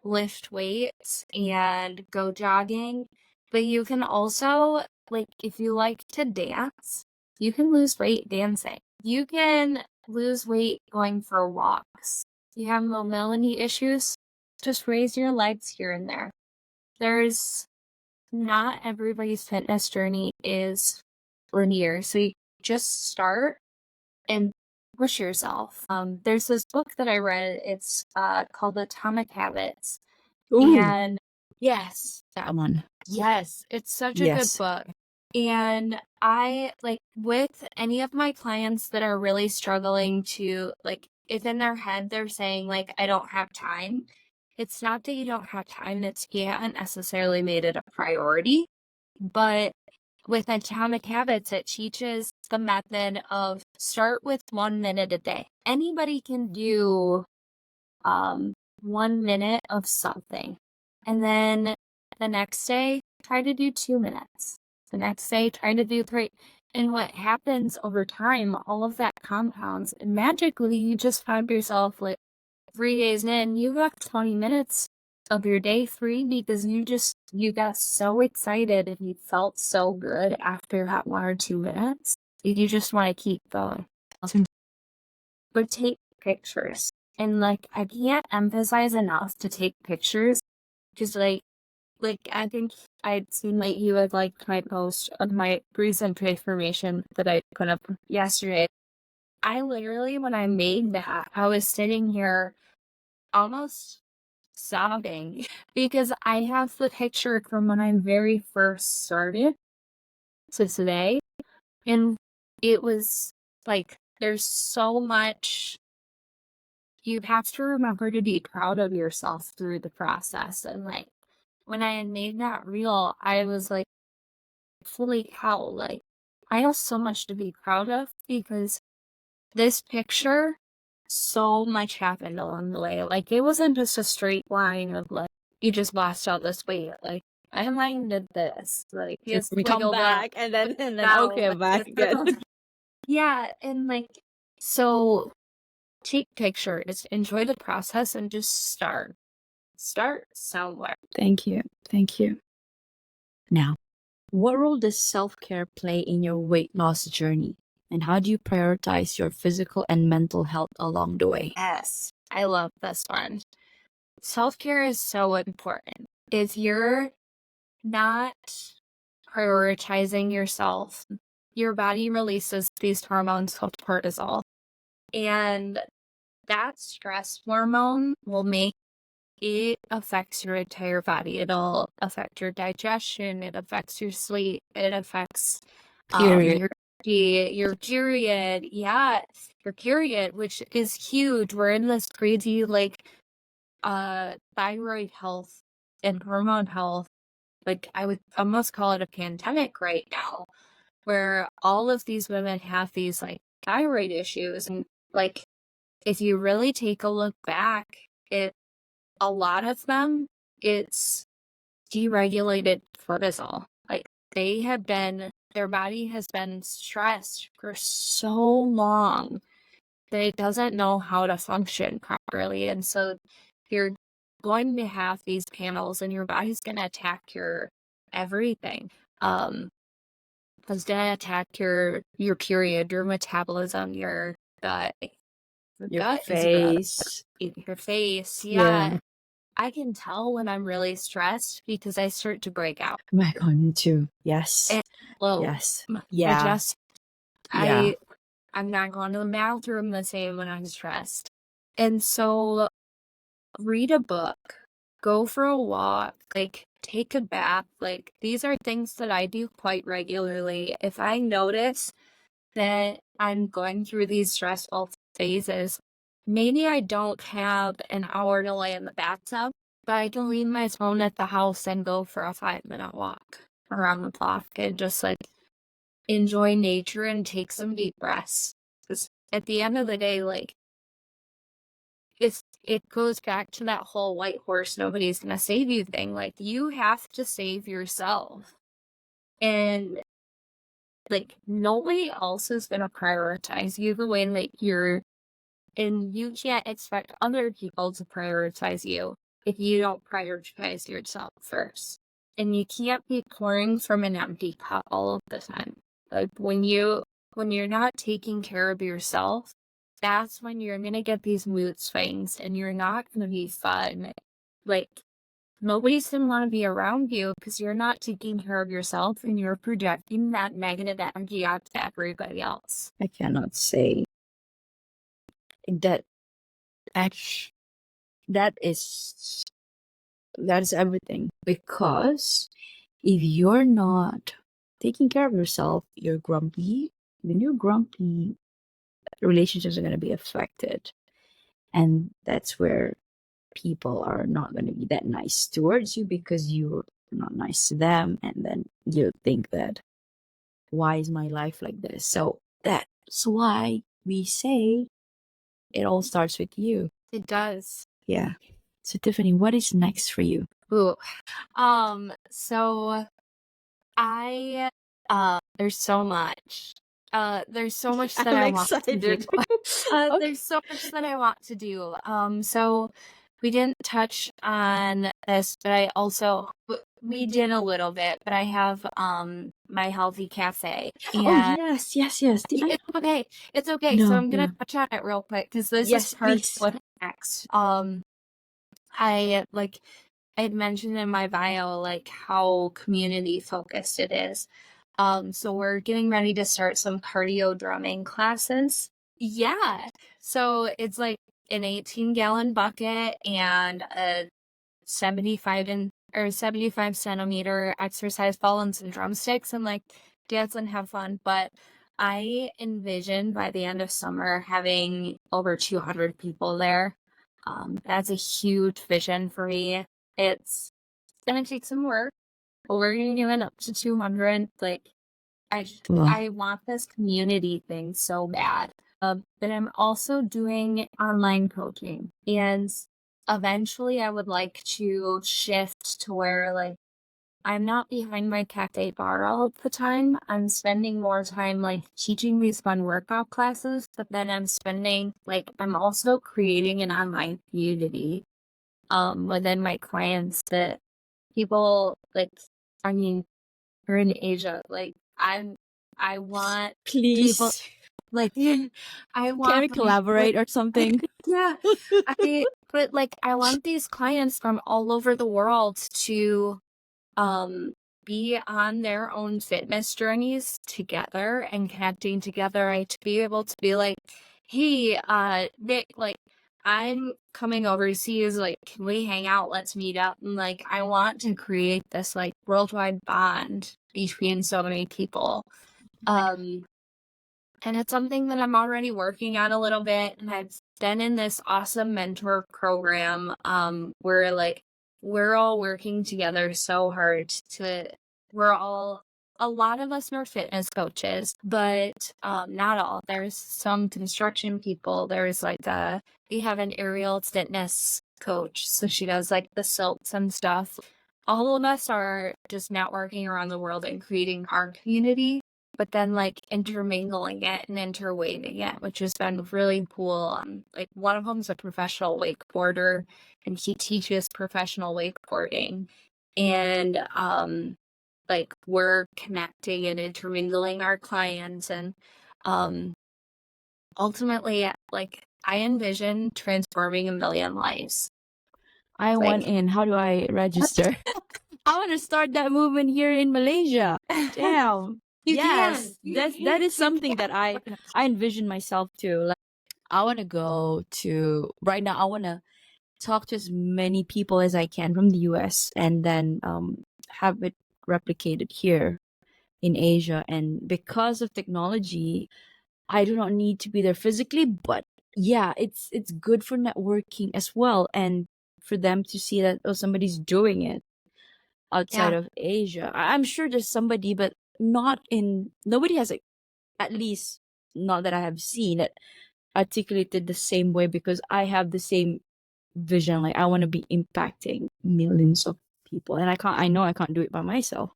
lift weights and go jogging, but you can also, like, if you like to dance, you can lose weight dancing. You can lose weight going for walks. If you have mobility issues, just raise your legs here and there. There's not everybody's fitness journey is linear, so you just start and push yourself. There's this book that I read. It's called Atomic Habits. Ooh. And yes, That one. yes, it's such a good book. And I, like, with any of my clients that are really struggling to, like, if in their head they're saying, like, I don't have time, it's not that you don't have time, it's you haven't necessarily made it a priority. But with Atomic Habits, it teaches the method of start with 1 minute a day. Anybody can do 1 minute of something. And then the next day, try to do 2 minutes. The next day, try to do 3. And what happens over time, all of that compounds, and magically you just find yourself, like, 3 days in, you got 20 minutes of your day free because you got so excited and you felt so good after that 1 or 2 minutes. You just want to keep going. But take pictures. And, like, I can't emphasize enough to take pictures because, like, I think I'd seen, like, you had liked my post on my recent transformation that I put up yesterday. I literally, when I made that, I was sitting here almost sobbing because I have the picture from when I very first started to today. And it was like, there's so much. You have to remember to be proud of yourself through the process. And, like, when I had made that reel, I was like, holy cow, like, I have so much to be proud of because this picture, so much happened along the way. Like, it wasn't just a straight line of, like, you just lost all this weight. Like, I minded this. Like, you We come back and then okay, back again. Yeah, and, like, so take pictures, enjoy the process, and just start. Start somewhere. Thank you. Thank you. Now, what role does self-care play in your weight loss journey? And how do you prioritize your physical and mental health along the way? Yes, I love this one. Self-care is so important. If you're not prioritizing yourself, your body releases these hormones called cortisol. And that stress hormone will make it affects your entire body. It'll affect your digestion. It affects your sleep. It affects Period. your period. Yeah, your period, which is huge. We're in this crazy, like, thyroid health and hormone health. Like, I would almost call it a pandemic right now, where all of these women have these, like, thyroid issues. And, like, if you really take a look back, a lot of them, it's deregulated cortisol. Like, their body has been stressed for so long that it doesn't know how to function properly. And so your going to have these panels and your body's going to attack your everything. It's going to attack your period, your metabolism, your gut. Your Gut is face. your face. Yeah. Yeah. I can tell when I'm really stressed because I start to break out. Oh my God, me too. Yes. And well, Yes. I Yeah. just Yeah. I'm not going to the bathroom the same when I'm stressed. And so read a book, go for a walk, like take a bath. Like these are things that I do quite regularly. If I notice that I'm going through these stressful phases, maybe I don't have an hour to lay in the bathtub, but I can leave my phone at the house and go for a 5-minute walk around the block and just like enjoy nature and take some deep breaths. Because at the end of the day, like it goes back to that whole white horse, nobody's gonna save you thing. Like you have to save yourself. And like nobody else is gonna prioritize you the way that and you can't expect other people to prioritize you if you don't prioritize yourself first. And you can't be pouring from an empty cup all of the time. Like when you're not taking care of yourself, that's when you're gonna get these mood swings and you're not gonna be fun. Like nobody's gonna want to be around you because you're not taking care of yourself and you're projecting that negative energy out to everybody else. I cannot say that actually that is everything, because if you're not taking care of yourself, you're grumpy. When you're grumpy, relationships are going to be affected, and that's where people are not going to be that nice towards you because you're not nice to them, and then you think that why is my life like this? So that's why we say it all starts with you. It does. Yeah. So Tiffany, what is next for you? Ooh. So I there's so much. There's so much that I'm I want to do. excited. Okay. There's so much that I want to do. So we didn't touch on this, but we did a little bit, but I have my healthy cafe. Oh And yes, yes, yes. Did I? it's okay. It's okay. So No, I'm gonna no. touch on it real quick because this Yes, is part of please. what next. I had mentioned in my bio, like how community focused it is. So we're getting ready to start some cardio drumming classes. Yeah. So it's like an 18-gallon bucket and a 75 centimeter exercise ball and some drumsticks and like dance and have fun. But I envision by the end of summer having over 200 people there. That's a huge vision for me. It's gonna take some work, but we're gonna get it up to 200. Like Well, I want this community thing so bad. But I'm also doing online coaching, and eventually I would like to shift to where like I'm not behind my cafe bar all of the time. I'm spending more time like teaching these fun workout classes, but then I'm also creating an online community within my clients that people like I mean we're in Asia. Like I want people please. like I Can want we collaborate or something? yeah. I want these clients from all over the world to um be on their own fitness journeys together and connecting together. To be able to be like, hey, Nick, like I'm coming overseas, like can we hang out? Let's meet up. And like I want to create this like worldwide bond between so many people. Um and it's something that I'm already working on a little bit. And I've been in this awesome mentor program where like we're all working together so hard a lot of us are fitness coaches, but not all. There's some construction people. There's like we have an aerial fitness coach. So she does like the silts and stuff. All of us are just networking around the world and creating our community. but then like intermingling it and interweaving it, which has been really cool. Like one of them's a professional wakeboarder, and he teaches professional wakeboarding, and like we're connecting and intermingling our clients, and ultimately, like I envision transforming a million lives. I want Like, in. How do I register? I want to start that movement here in Malaysia. Damn. you Yes, can. that is something that I envision myself too. Like I want to go to right now. I want to talk to as many people as I can from the US and then have it replicated here in Asia. And because of technology, I do not need to be there physically, but yeah, it's good for networking as well and for them to see that oh somebody's doing it outside Yeah, of Asia. I'm sure there's somebody, but not in nobody has like at least not that I have seen it articulated the same way because I have the same vision. Like I want to be impacting millions of people, and I know I can't do it by myself.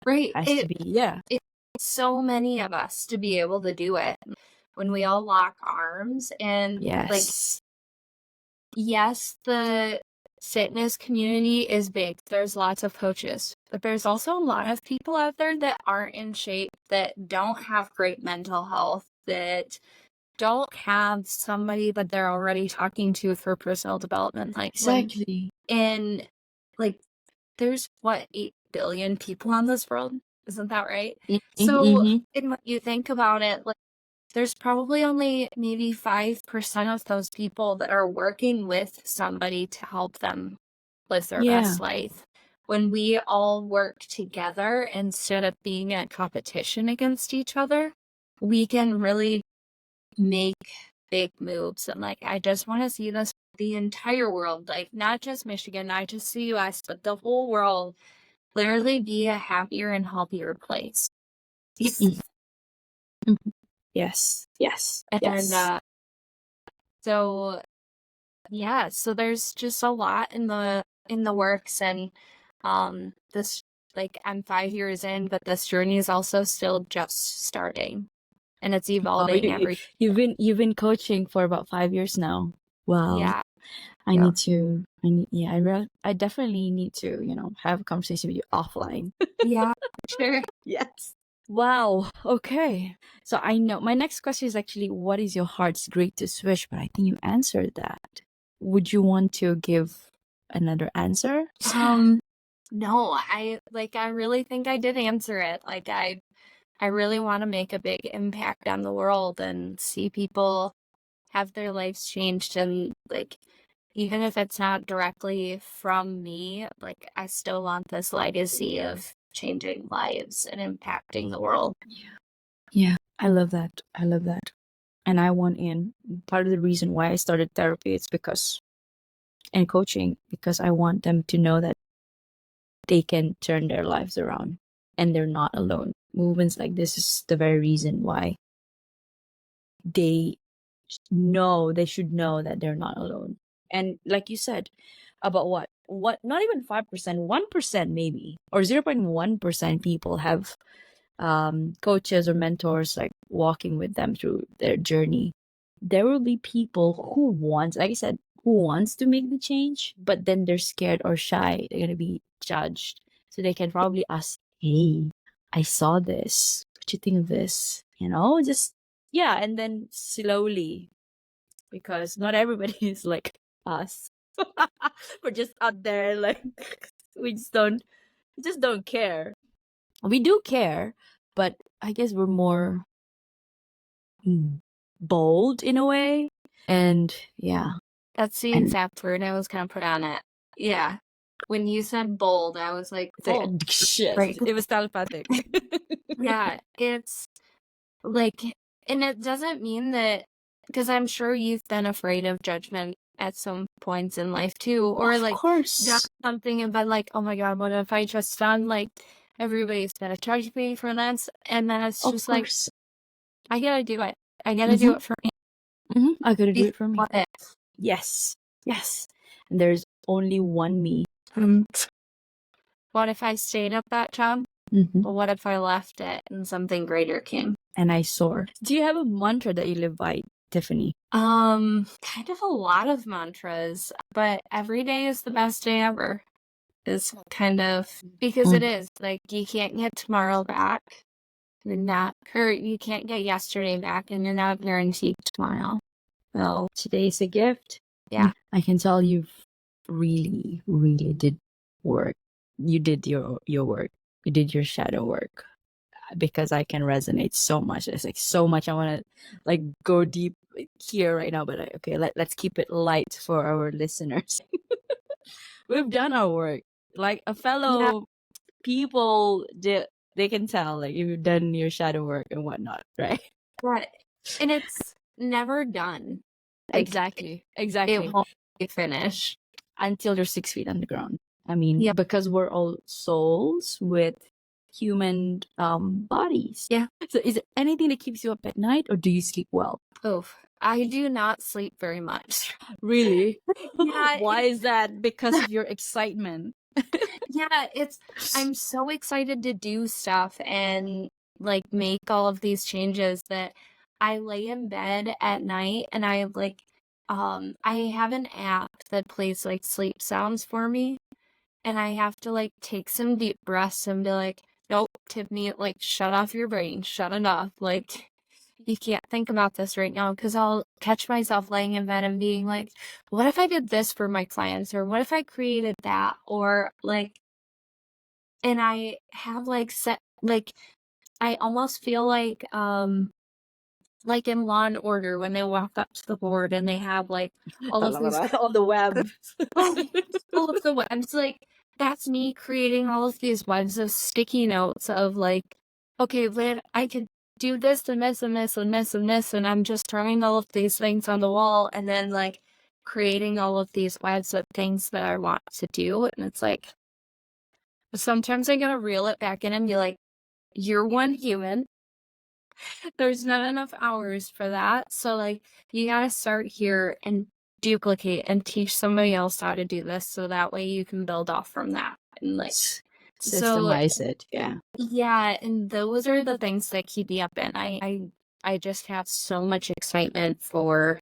right. Has to be yeah. It's so many of us to be able to do it when we all lock arms and like, Yes. yes, the fitness community is big. There's lots of coaches, but there's also a lot of people out there that aren't in shape, that don't have great mental health, that don't have somebody that they're already talking to for personal development. Like Exactly. in like there's what 8 billion people on this world, isn't that right? So Mm-hmm. when you think about it, like there's probably only maybe 5% of those people that are working with somebody to help them live their Yeah. best life. When we all work together instead of being at competition against each other, we can really make big moves. And like, I just want to see this the entire world, like not just Michigan, not just the US, but the whole world literally be a happier and healthier place. Mhm. Mhm. Yes. Yes. And Yes. so yeah, so there's just a lot in the works, and this like I'm 5 years in, but this journey is also still just starting, and it's Wow, evolving every you've been coaching for about 5 years now. Wow. yeah. I Yeah. need to. I need. Yeah. I definitely need to. Have a conversation with you offline. Yeah, sure. Yes. Wow. Okay. So I know my next question is actually, what is your heart's greatest wish? But I think you answered that. Would you want to give another answer? No, I really think I did answer it. Like I really want to make a big impact on the world and see people have their lives changed, and like even if it's not directly from me, like I still want this legacy of changing lives and impacting the world. Yeah. I love that. I love that. And I want in. Part of the reason why I started therapy is because and coaching because I want them to know that they can turn their lives around and they're not alone. Movements like this is the very reason why they they should know that they're not alone. And like you said, about what not even 5%, 1% maybe, or 0.1% people have coaches or mentors like walking with them through their journey. There will be people who wants, like I said, who wants to make the change, but then they're scared or shy. They're gonna be judged. So they can probably ask, hey, I saw this. What you think of this? Just yeah, and then slowly, because not everybody is like us. We're just out there like we just don't care. We do care, but I guess we're more bold in a way. And yeah, That's the and exact word I was gonna put on it. Yeah. When you said bold, I was like, bold. shit, Right. it was telepathic. Yeah, it's like, and it doesn't mean that, because I'm sure you've been afraid of judgment at some points in life too, or Of like done course, something and been like, oh my God, what if I just done like everybody's gonna judge me for this? And then it's of just like, course. I gotta do it. I gotta do Mm-hmm. it for me. Mm-hmm. I gotta do it for me. What if? Yes, yes. And there's only one me. Um, what if I stayed at that job? Mhm. But what if I left it and something greater came? And I soar. Do you have a mantra that you live by, Tiffany? Kind of a lot of mantras, but every day is the best day ever. Is kind of because it is like you can't get tomorrow back. You're not, or you can't get yesterday back, and you're not guaranteed tomorrow. So Today's a gift. yeah, I can tell you've really, really did work. You did your work. You did your shadow work, because I can resonate so much. It's like so much. I want to like go deep here right now, but okay, let's keep it light for our listeners. We've done our work. Like a yeah, fellow people did, they can tell like you've done your shadow work and whatnot, right? but and it's never done. Like Exactly. it won't be finished. Until you're 6 feet underground. I mean, Yeah. because we're all souls with human bodies. Yeah. So is there anything that keeps you up at night, or do you sleep well? Oh, I do not sleep very much. Really? Yeah, Why is that? Because of your excitement. Yeah, I'm so excited to do stuff and like make all of these changes that I lay in bed at night and I have an app that plays like sleep sounds for me, and I have to like take some deep breaths and be like, nope, Tiffany, like shut off your brain, shut it off. Like you can't think about this right now, because I'll catch myself laying in bed and being like, what if I did this for my clients, or what if I created that, or and I have like set like I almost feel like in Law and Order when they walk up to the board and they have like all of these On the web. all of the webs, like that's me creating all of these webs of sticky notes of like, okay, then I could do this and this and this and this and this, and I'm just throwing all of these things on the wall and then like creating all of these webs of things that I want to do. And it's like sometimes I gotta reel it back in and be like, you're one human. There's not enough hours for that. So like you gotta start here and duplicate and teach somebody else how to do this, so that way you can build off from that. And like so Systemize it. Yeah. yeah, and those are the things that keep me up, and I just have so much excitement for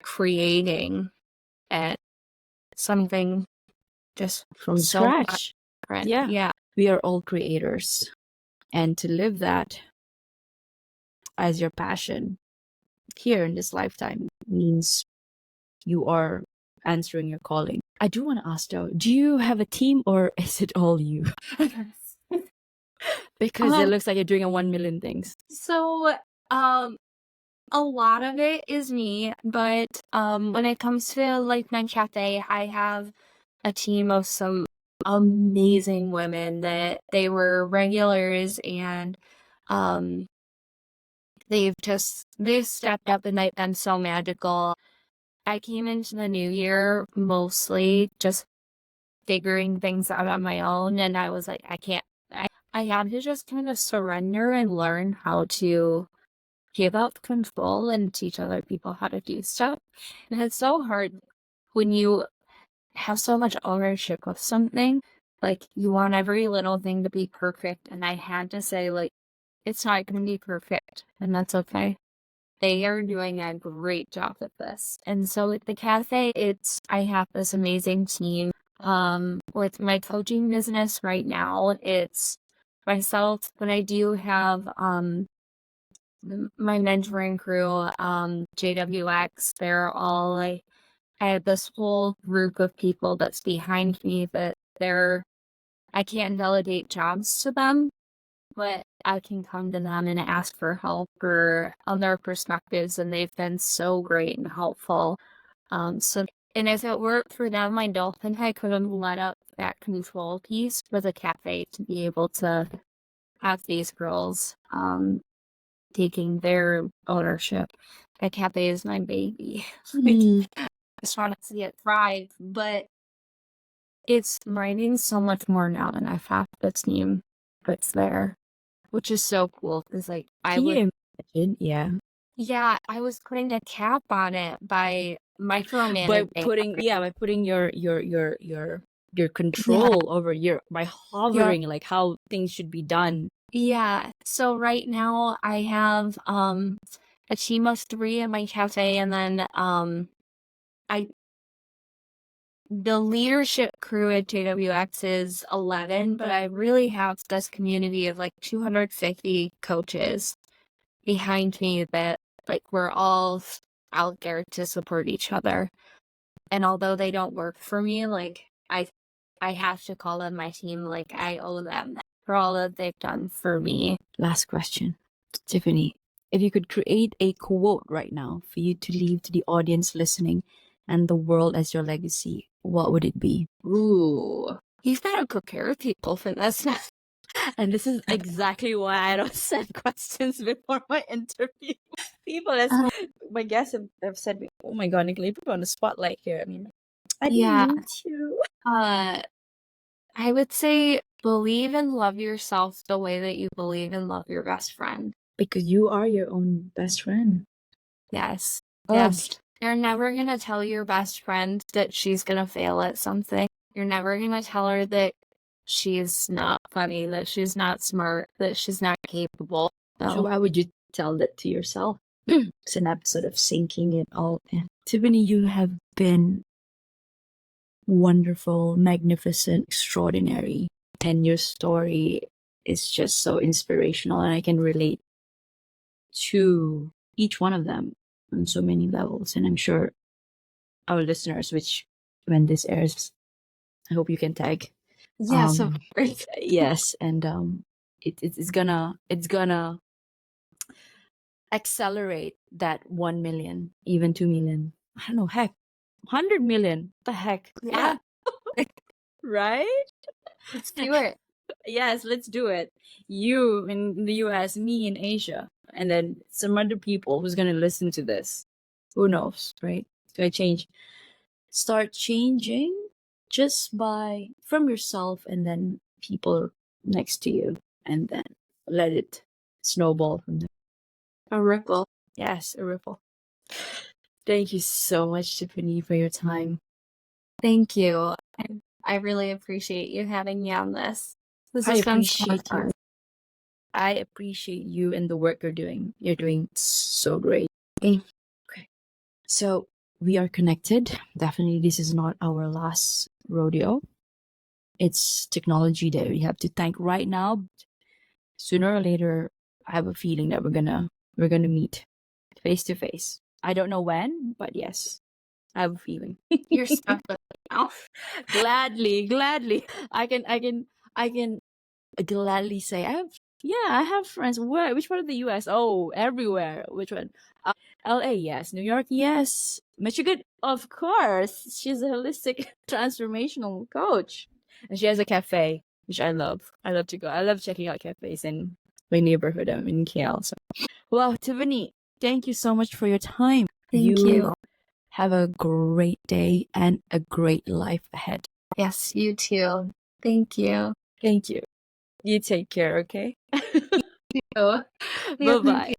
creating and something just From so scratch. different. Yeah. Yeah. We are all creators. And to live that as your passion here in this lifetime means you are answering your calling. I do want to ask though, do you have a team, or is it all you? Because it looks like you're doing a 1 million things. So, a lot of it is me, but when it comes to Late Night Cafe, I have a team of some amazing women that they were regulars, and um they've stepped up and they've been so magical. I came into the new year mostly just figuring things out on my own, and I was like, I had to just kind of surrender and learn how to give up control and teach other people how to do stuff. And it's so hard when you have so much ownership of something. Like, you want every little thing to be perfect. And I had to say, like, it's not going to be perfect. And that's okay. They are doing a great job at this. And so at the cafe, I have this amazing team. With my coaching business right now, it's myself, but I do have my mentoring crew, JWX. They're all like, I have this whole group of people that's behind me that I can't delegate jobs to them, but I can come to them and ask for help or other perspectives, and they've been so great and helpful. And if it worked for them, I don't think I could have let up that control piece for the cafe to be able to have these girls taking their ownership. The cafe is my baby. I just want to see it thrive, but it's writing so much more now than I've had the team that's there, which is so cool. Because like Can you imagine? Yeah. I was putting a cap on it by By micromanaging. putting, by putting your your control over by hovering like how things should be done. Yeah. So right now I have a team of 3 in my cafe, and then the leadership crew at JWX is 11, but I really have this community of like 250 coaches behind me that like we're all out there to support each other. And although they don't work for me, like I have to call them my team. Like I owe them for all that they've done for me. Last question, Tiffany. If you could create a quote right now for you to leave to the audience listening and the world as your legacy, what would it be? Ooh. You've got to prepare people for this. And this is exactly why I don't send questions before my interview. People, my guests have said, "Oh my God, Nicolette, you put on the spotlight here." I mean, I didn't mean to. I would say believe and love yourself the way that you believe and love your best friend. Because you are your own best friend. Yes. Oh. Yes. You're never going to tell your best friend that she's going to fail at something. You're never going to tell her that she's not funny, that she's not smart, that she's not capable. So why would you tell that to yourself? It's an episode of sinking it all in. Tiffany, you have been wonderful, magnificent, extraordinary. And your story is just so inspirational, and I can relate to each one of them on so many levels. And I'm sure our listeners, which when this airs, I hope you can tag. Yes, of course. Yes, and it's gonna accelerate that 1 million, even 2 million. I don't know, heck, 100 million. What the heck? Yeah. Right? Let's do it. Yes, let's do it. You in the US, me in Asia, and then some other people who's gonna listen to this. Who knows, right? It's gonna change. Start changing just from yourself, and then people next to you, and then let it snowball from there. A ripple. Yes, a ripple. Thank you so much, Tiffany, for your time. Thank you. I really appreciate you having me on this. I appreciate you. I appreciate you and the work you're doing. You're doing so great. Okay. So we are connected. Definitely, this is not our last rodeo. It's technology that we have to thank right now. Sooner or later, I have a feeling that we're gonna meet face to face. I don't know when, but yes, I have a feeling. You're stuck with me now. Gladly. I can gladly say I have friends. Where? Which part of the U.S.? Oh, everywhere. Which one? L.A. Yes. New York. Yes. Michigan. Of course. She's a holistic transformational coach, and she has a cafe, which I love. I love to go. I love checking out cafes in my neighborhood. I'm in KL. So, wow, Tiffany, thank you so much for your time. Thank you. Have a great day and a great life ahead. Yes, you too. Thank you. Thank you. You take care, okay? You. Bye-bye.